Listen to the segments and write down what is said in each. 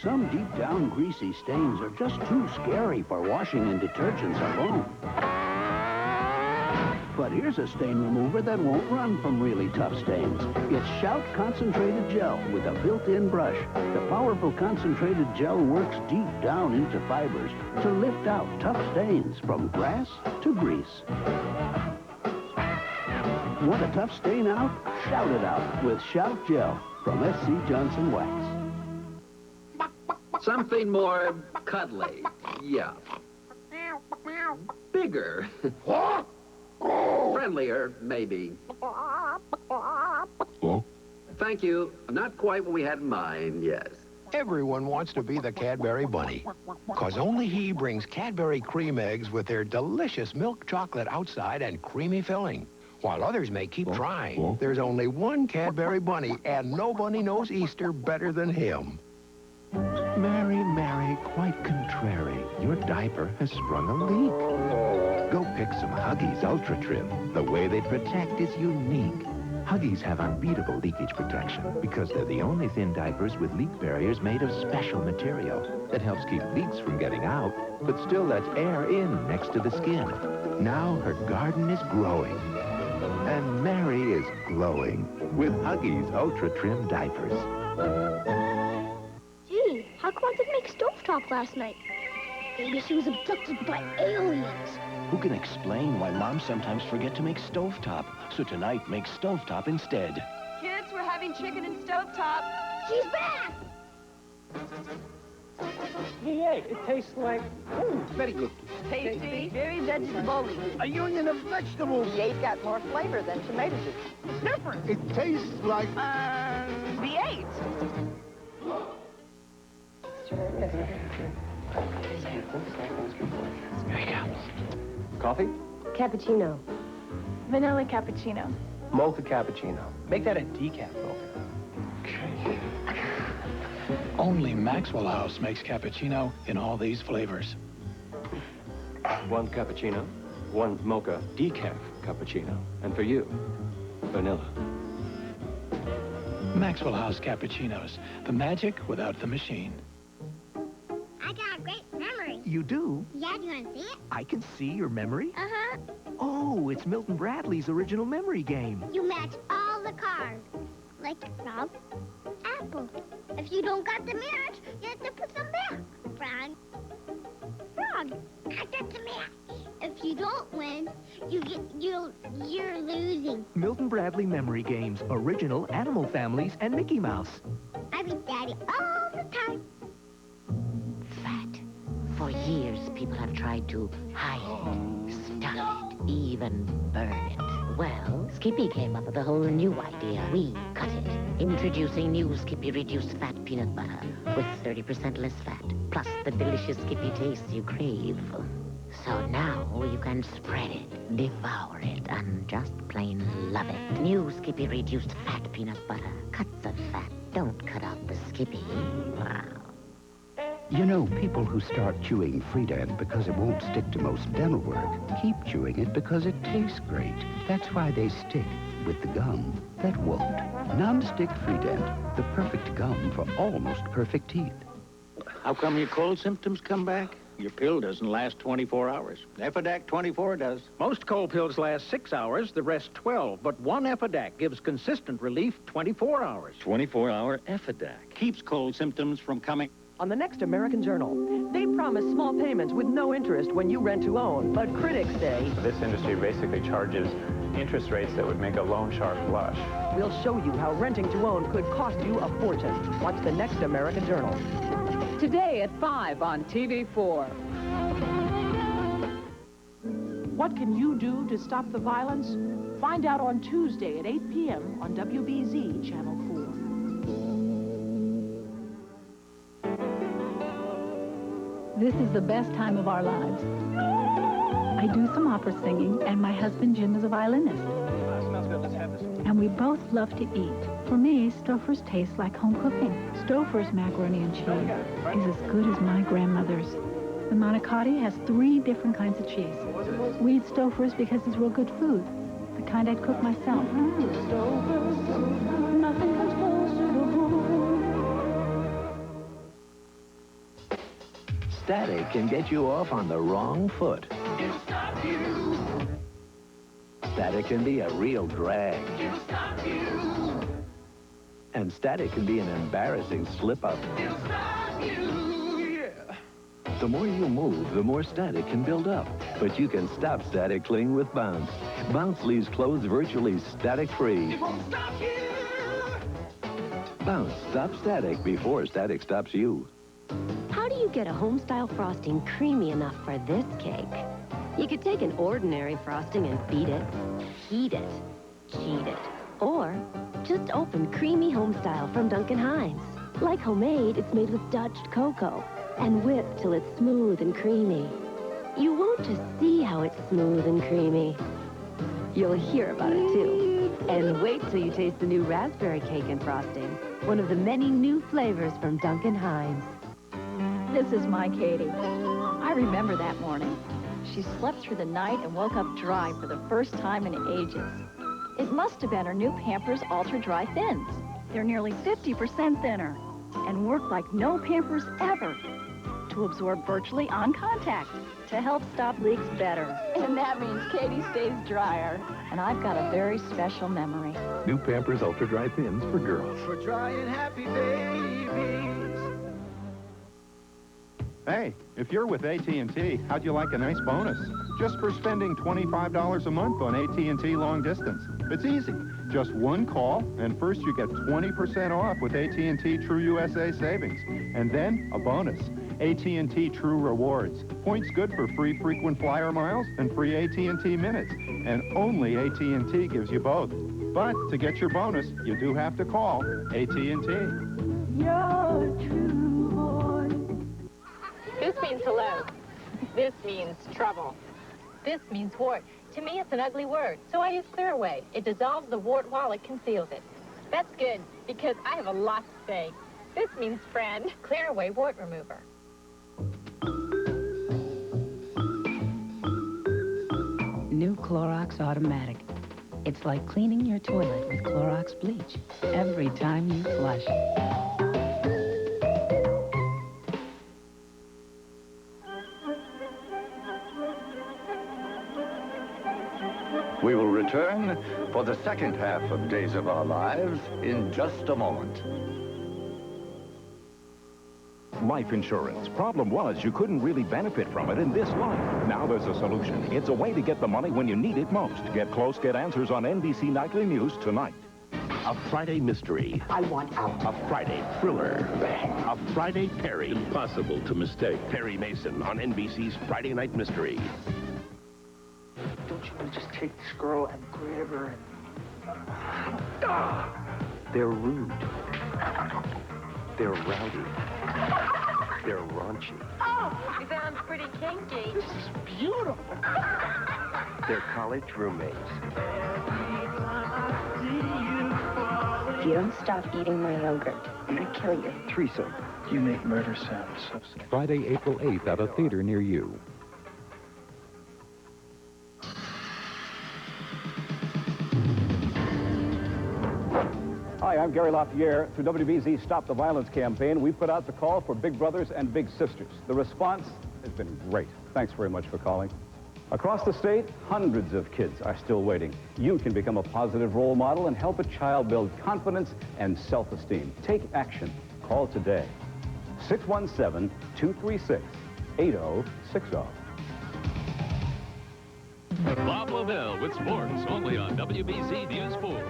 Some deep down greasy stains are just too scary for washing in detergents alone. But here's a stain remover that won't run from really tough stains. It's Shout Concentrated Gel with a built-in brush. The powerful concentrated gel works deep down into fibers to lift out tough stains from grass to grease. Want a tough stain out? Shout it out with Shout Gel from SC Johnson Wax. Something more cuddly. Yeah. Bigger. Friendlier, maybe. Hello? Thank you. Not quite what we had in mind, yes. Everyone wants to be the Cadbury Bunny, because only he brings Cadbury cream eggs with their delicious milk chocolate outside and creamy filling. While others may keep trying, there's only one Cadbury Bunny, and nobody knows Easter better than him. Mary, Mary, quite contrary. Your diaper has sprung a leak. Go pick some Huggies Ultra Trim. The way they protect is unique. Huggies have unbeatable leakage protection because they're the only thin diapers with leak barriers made of special material that helps keep leaks from getting out, but still lets air in next to the skin. Now her garden is growing. And Mary is glowing with Huggies Ultra Trim diapers. Gee, how come I didn't make stovetop last night? Maybe she was abducted by aliens. Who can explain why moms sometimes forget to make stovetop? So tonight, make stovetop instead. Kids, we're having chicken and stovetop. She's back! Hey, it tastes like, very good. Tasty, very vegetable-y. A union of vegetables. V8 got more flavor than tomato juice. It's different. It tastes like... V8. Here he comes. Coffee? Cappuccino. Vanilla cappuccino. Mocha cappuccino. Make that a decaf mocha. Okay. Only Maxwell House makes cappuccino in all these flavors. One cappuccino, one mocha decaf cappuccino. And for you, vanilla. Maxwell House cappuccinos. The magic without the machine. I got a great memory. You do? Yeah, do you want to see it? I can see your memory? Uh-huh. Oh, it's Milton Bradley's original memory game. You match all the cards. Like frog, apple. If you don't got the match, you have to put them back. Frog, frog, I got the match. If you don't win, you're losing. Milton Bradley Memory Games. Original Animal Families and Mickey Mouse. I beat Daddy all the time. Fat. For years, people have tried to hide it, stuff it, even burn it. Well, Skippy came up with a whole new idea. We cut it. Introducing new Skippy Reduced Fat Peanut Butter with 30% less fat, plus the delicious Skippy taste you crave. So now you can spread it, devour it, and just plain love it. New Skippy Reduced Fat Peanut Butter. Cut the fat, don't cut out the Skippy. Wow. You know, people who start chewing Freedent because it won't stick to most dental work keep chewing it because it tastes great. That's why they stick with the gum that won't. Non-stick Freedent, the perfect gum for almost perfect teeth. How come your cold symptoms come back? Your pill doesn't last 24 hours. Epidac 24 does. Most cold pills last 6 hours, the rest 12. But one Epidac gives consistent relief 24 hours. 24-hour Epidac keeps cold symptoms from coming. On the next American Journal, they promise small payments with no interest when you rent to own. But critics say this industry basically charges interest rates that would make a loan shark blush. We'll show you how renting to own could cost you a fortune. Watch the next American Journal. Today at 5 on TV4. What can you do to stop the violence? Find out on Tuesday at 8 p.m. on WBZ Channel 4. This is the best time of our lives. I do some opera singing, and my husband Jim is a violinist. Smells good. Let's have this. And we both love to eat. For me, Stouffer's tastes like home cooking. Stouffer's macaroni and cheese is as good as my grandmother's. The manicotti has 3 different kinds of cheese. We eat Stouffer's because it's real good food, the kind I'd cook myself. Stouffer's, nothing comes close to the home. static can get you off on the wrong foot. It'll stop you. Static can be a real drag. It'll stop you. And static can be an embarrassing slip-up. It'll stop you. Yeah. The more you move, the more static can build up. But you can stop static cling with Bounce. Bounce leaves clothes virtually static-free. It won't stop you. Bounce stops static before static stops you. How do you get a home-style frosting creamy enough for this cake? You could take an ordinary frosting and beat it, heat it, cheat it, or just open creamy home-style from Duncan Hines. Like homemade, it's made with Dutched cocoa and whipped till it's smooth and creamy. You won't just see how it's smooth and creamy. You'll hear about it, too. And wait till you taste the new raspberry cake and frosting, one of the many new flavors from Duncan Hines. This is my Katie. I remember that morning. She slept through the night and woke up dry for the first time in ages. It must have been her new Pampers Ultra Dry Thins. They're nearly 50% thinner and work like no Pampers ever to absorb virtually on contact to help stop leaks better. And that means Katie stays drier. And I've got a very special memory. New Pampers Ultra Dry Thins for girls. For dry and happy babies. Hey, if you're with AT&T, how'd you like a nice bonus? Just for spending $25 a month on AT&T long distance. It's easy. Just one call, and first you get 20% off with AT&T True USA Savings. And then a bonus, AT&T True Rewards. Points good for free frequent flyer miles and free AT&T minutes. And only AT&T gives you both. But to get your bonus, you do have to call AT&T. Your true boy. This means hello. This means trouble. This means wart. To me, it's an ugly word, so I use Clear Away. It dissolves the wart while it conceals it. That's good, because I have a lot to say. This means friend. Clear Away Wart Remover. New Clorox Automatic. It's like cleaning your toilet with Clorox bleach every time you flush. We will return for the second half of Days of Our Lives in just a moment. Life insurance. Problem was, you couldn't really benefit from it in this life. Now there's a solution. It's a way to get the money when you need it most. Get close, get answers on NBC Nightly News tonight. A Friday mystery. I want out. A Friday thriller. A Friday Perry. Impossible to mistake. Perry Mason on NBC's Friday Night Mystery. Don't you want to just take this girl and grab her and... They're rude. They're rowdy. They're raunchy. Oh, it sounds pretty kinky. This is beautiful. They're college roommates. If you don't stop eating my yogurt, I'm gonna kill you. Teresa, you make murder sound so simple. Friday, April 8th at a theater near you. Hi, I'm Gary Lafayette. Through WBZ Stop the Violence campaign, we've put out the call for big brothers and big sisters. The response has been great. Thanks very much for calling. Across the state, hundreds of kids are still waiting. You can become a positive role model and help a child build confidence and self-esteem. Take action. Call today. 617-236-8060. Bob LaBelle with sports, only on WBZ-TV4.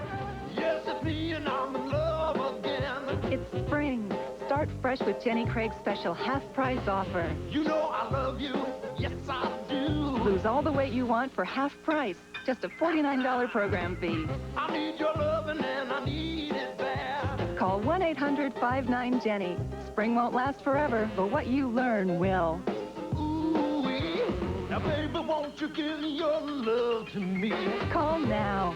Yes, it's me and I'm in love again. It's spring. Start fresh with Jenny Craig's special half-price offer. You know I love you. Yes, I do. Lose all the weight you want for half price. Just a $49 program fee. I need your loving and I need it bad. Call 1-800-59-JENNY. Spring won't last forever, but what you learn will. Ooh-wee. Now, baby, won't you give your love to me? Call now.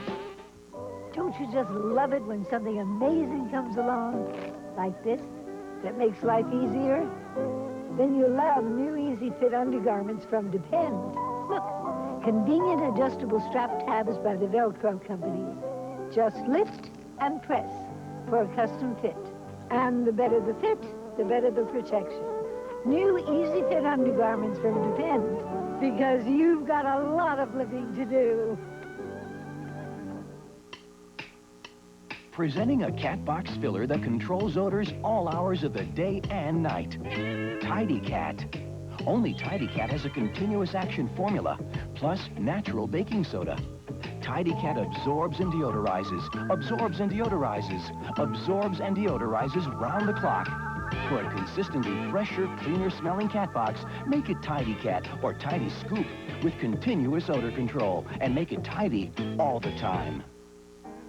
Don't you just love it when something amazing comes along, like this, that makes life easier? Then you love new Easy Fit undergarments from Depend. Look, convenient adjustable strap tabs by the Velcro company. Just lift and press for a custom fit. And the better the fit, the better the protection. new Easy Fit undergarments from Depend, because you've got a lot of living to do. Presenting a cat box filler that controls odors all hours of the day and night. Tidy Cat. Only Tidy Cat has a continuous action formula, plus natural baking soda. Tidy Cat absorbs and deodorizes, absorbs and deodorizes, absorbs and deodorizes round the clock. For a consistently fresher, cleaner smelling cat box, make it Tidy Cat or Tidy Scoop with continuous odor control, and make it tidy all the time.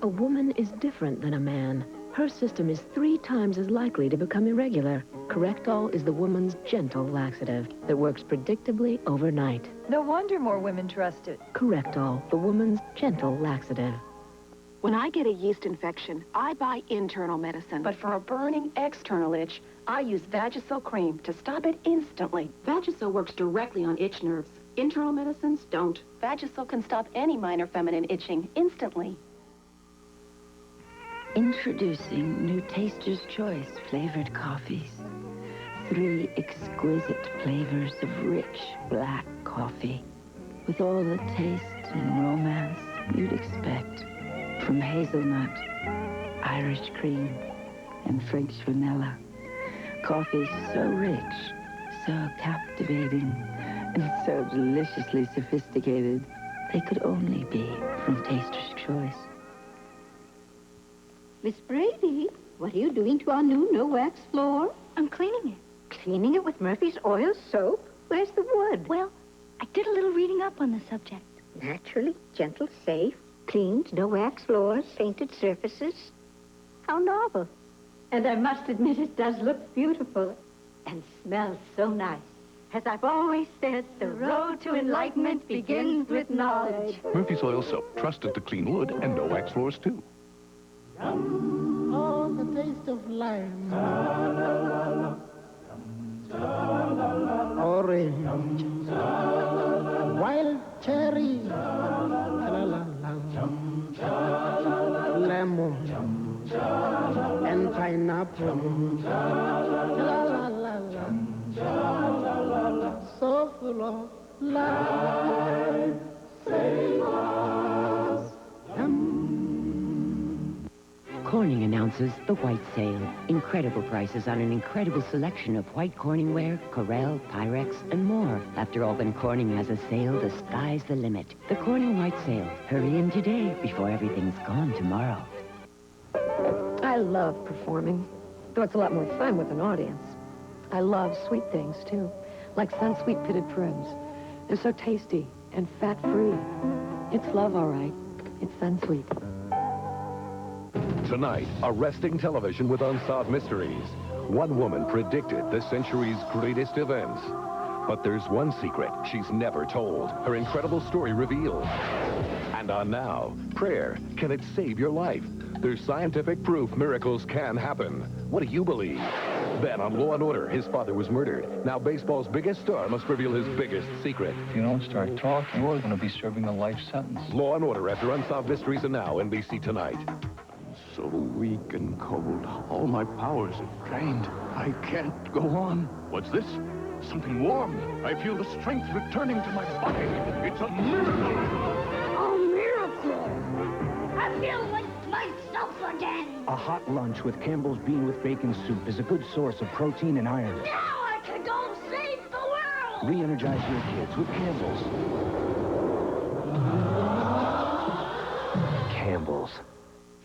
A woman is different than a man. Her system is 3 times as likely to become irregular. Correctol is the woman's gentle laxative that works predictably overnight. No wonder more women trust it. Correctol, the woman's gentle laxative. When I get a yeast infection, I buy internal medicine. But for a burning external itch, I use Vagisil cream to stop it instantly. Vagisil works directly on itch nerves. Internal medicines don't. Vagisil can stop any minor feminine itching instantly. Introducing new Taster's Choice flavored coffees. 3 exquisite flavors of rich black coffee with all the taste and romance you'd expect from hazelnut, Irish cream, and French vanilla. Coffee so rich, so captivating, and so deliciously sophisticated, they could only be from Taster's Choice. Miss Brady, what are you doing to our new no-wax floor? I'm cleaning it. Cleaning it with Murphy's oil soap? Where's the wood? Well, I did a little reading up on the subject. Naturally, gentle, safe, cleaned, no-wax floors, painted surfaces. How novel. And I must admit it does look beautiful and smells so nice. As I've always said, the road to enlightenment begins with knowledge. Murphy's Oil Soap, trusted to clean wood and no wax floors, too. Oh, the taste of lime. Orange. Wild cherry. Lemon. And pineapple. So full of life. Savors. Corning announces the White Sale. Incredible prices on an incredible selection of white Corningware, Corel, Pyrex, and more. After all, when Corning has a sale, the sky's the limit. The Corning White Sale. Hurry in today before everything's gone tomorrow. I love performing, though it's a lot more fun with an audience. I love sweet things, too, like Sunsweet Pitted Prunes. They're so tasty and fat-free. It's love, all right. It's Sunsweet. Tonight, arresting television with unsolved mysteries. One woman predicted the century's greatest events. But there's one secret she's never told. Her incredible story revealed. And on Now, prayer, can it save your life? There's scientific proof miracles can happen. What do you believe? Then on Law & Order, his father was murdered. Now baseball's biggest star must reveal his biggest secret. If you don't start talking, we're going to be serving a life sentence. Law & Order after Unsolved Mysteries, and now NBC Tonight. So weak and cold. All my powers have drained. I can't go on. What's this? Something warm. I feel the strength returning to my body. It's a miracle. A miracle! I feel like myself again. A hot lunch with Campbell's Bean with Bacon soup is a good source of protein and iron. Now I can go save the world! Re-energize your kids with Campbell's. Campbell's.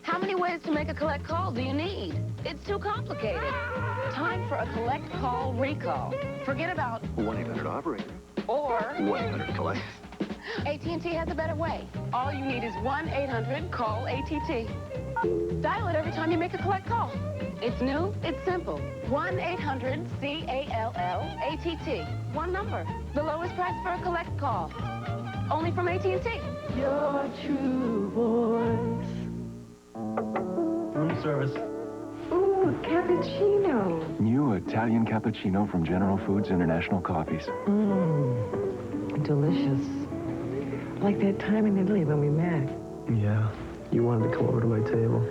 How many ways to make a collect call do you need? It's too complicated. Time for a collect call recall. Forget about 1-800-OPERATOR. or 1-800-COLLECT. AT&T has a better way. All you need is 1-800-CALL-ATT. Dial it every time you make a collect call. It's new, it's simple. 1-800-CALL-ATT. One number. The lowest price for a collect call. Only from AT&T. Your true voice. Room service. Ooh, cappuccino. New Italian cappuccino from General Foods International Coffees. Delicious. Like that time in Italy when we met. Yeah, you wanted to come over to my table.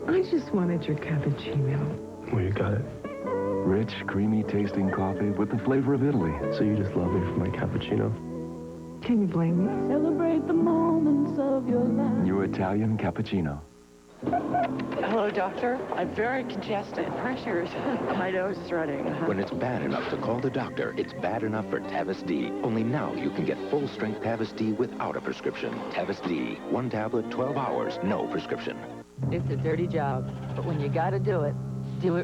I just wanted your cappuccino. Well, you got it. Rich, creamy tasting coffee with the flavor of Italy. So you just love me for my cappuccino? Can you blame me? Celebrate the moments of your life. Your Italian cappuccino. Hello, doctor. I'm very congested. Pressures. My nose is running. When it's bad enough to call the doctor, it's bad enough for Tavis D. Only now you can get full-strength Tavis D without a prescription. Tavis D. 1 tablet, 12 hours, no prescription. It's a dirty job, but when you gotta do it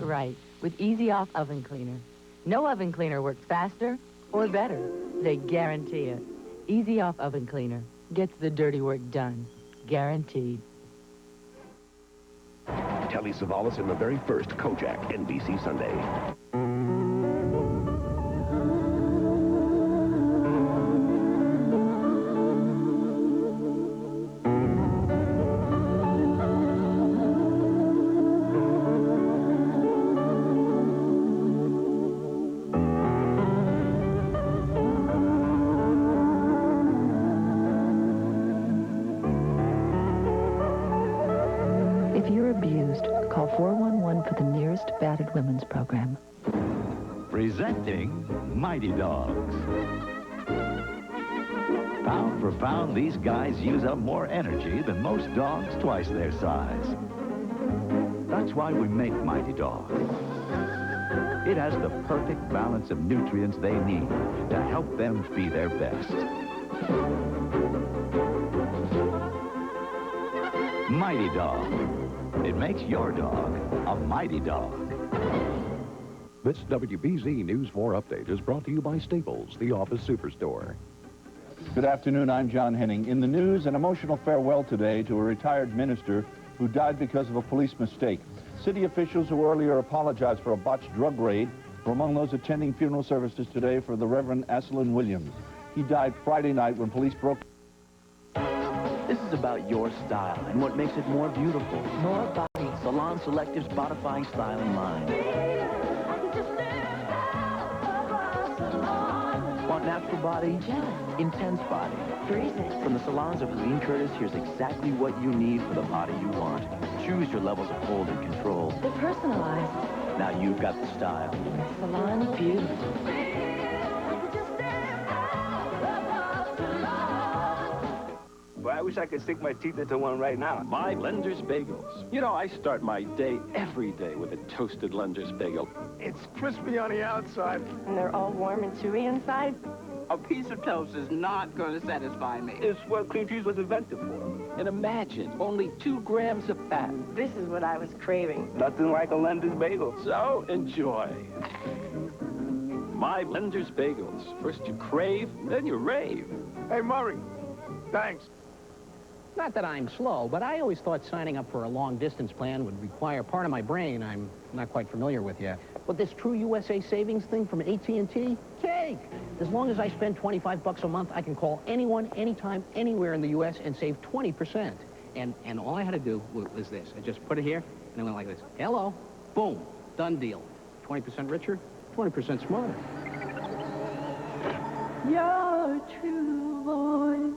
right with Easy Off Oven Cleaner. No oven cleaner works faster or better. They guarantee it. Easy Off Oven Cleaner gets the dirty work done. Guaranteed. Telly Savalas in the very first Kojak, NBC Sunday. If you're abused, call 411 for the nearest battered women's program. Presenting Mighty Dogs. Pound for pound, these guys use up more energy than most dogs twice their size. That's why we make Mighty Dog. It has the perfect balance of nutrients they need to help them be their best. Mighty Dog. It makes your dog a mighty dog. This WBZ News 4 update is brought to you by Staples, the office superstore. Good afternoon, I'm John Henning. In the news, an emotional farewell today to a retired minister who died because of a police mistake. City officials who earlier apologized for a botched drug raid were among those attending funeral services today for the Reverend Asselin Williams. He died Friday night when police broke. This is about your style and what makes it more beautiful. More body. Salon Selective's bodifying styling line. Want natural body? Yeah. Intense body. Freeze it. From the salons of Helene Curtis, here's exactly what you need for the body you want. Choose your levels of hold and control. They're personalized. Now you've got the style. Salon beautiful. Well, I wish I could stick my teeth into one right now. My Lender's Bagels. You know, I start my day every day with a toasted Lender's Bagel. It's crispy on the outside. And they're all warm and chewy inside? A piece of toast is not going to satisfy me. It's what cream cheese was invented for. And imagine, only 2 grams of fat. This is what I was craving. Nothing like a Lender's Bagel. So, enjoy. My Lender's Bagels. First you crave, then you rave. Hey, Murray. Thanks. Not that I'm slow, but I always thought signing up for a long-distance plan would require part of my brain I'm not quite familiar with yet. But this True USA Savings thing from AT&T, cake! As long as I spend $25 a month, I can call anyone, anytime, anywhere in the U.S. and save 20%. And all I had to do was this. I just put it here, and I went like this. Hello. Boom. Done deal. 20% richer, 20% smarter. Your true voice.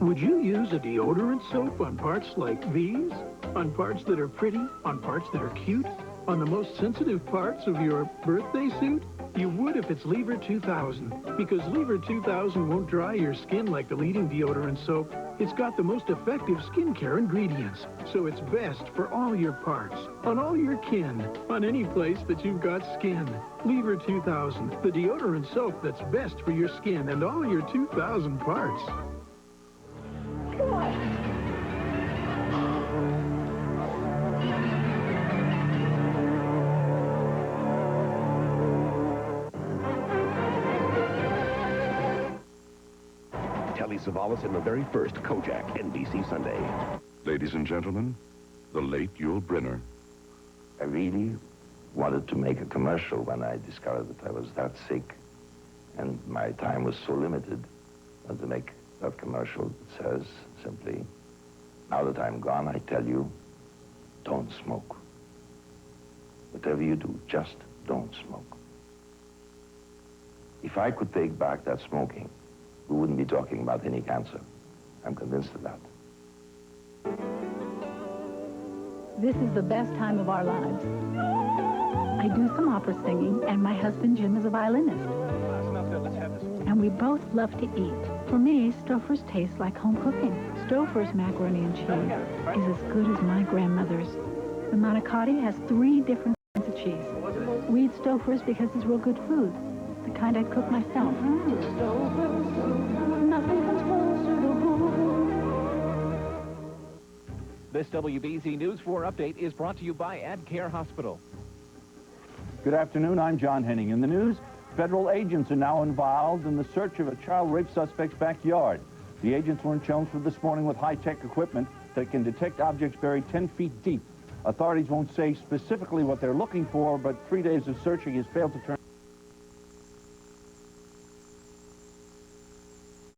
Would you use a deodorant soap on parts like these? On parts that are pretty? On parts that are cute? On the most sensitive parts of your birthday suit? You would if it's Lever 2000, because Lever 2000 won't dry your skin like the leading deodorant soap. It's got the most effective skincare ingredients, so it's best for all your parts, on all your kin, on any place that you've got skin. Lever 2000, the deodorant soap that's best for your skin and all your 2,000 parts. Come on. Telly Savalas in the very first Kojak, NBC Sunday. Ladies and gentlemen, the late Yul Brynner. I really wanted to make a commercial when I discovered that I was that sick and my time was so limited. And to make that commercial that says simply, now that I'm gone, I tell you, don't smoke. Whatever you do, just don't smoke. If I could take back that smoking, we wouldn't be talking about any cancer. I'm convinced of that. This is the best time of our lives. I do some opera singing, and my husband Jim is a violinist. And we both love to eat. For me, Stouffer's tastes like home cooking. Stouffer's macaroni and cheese is as good as my grandmother's. The manicotti has 3 different kinds of cheese. We eat Stouffer's because it's real good food, the kind I'd cook myself. Nothing comes closer to home. This WBZ News 4 update is brought to you by AdCare Hospital. Good afternoon, I'm John Henning. In the news, federal agents are now involved in the search of a child rape suspect's backyard. The agents were in Chelmsford this morning with high-tech equipment that can detect objects buried 10 feet deep. Authorities won't say specifically what they're looking for, but 3 days of searching has failed to turn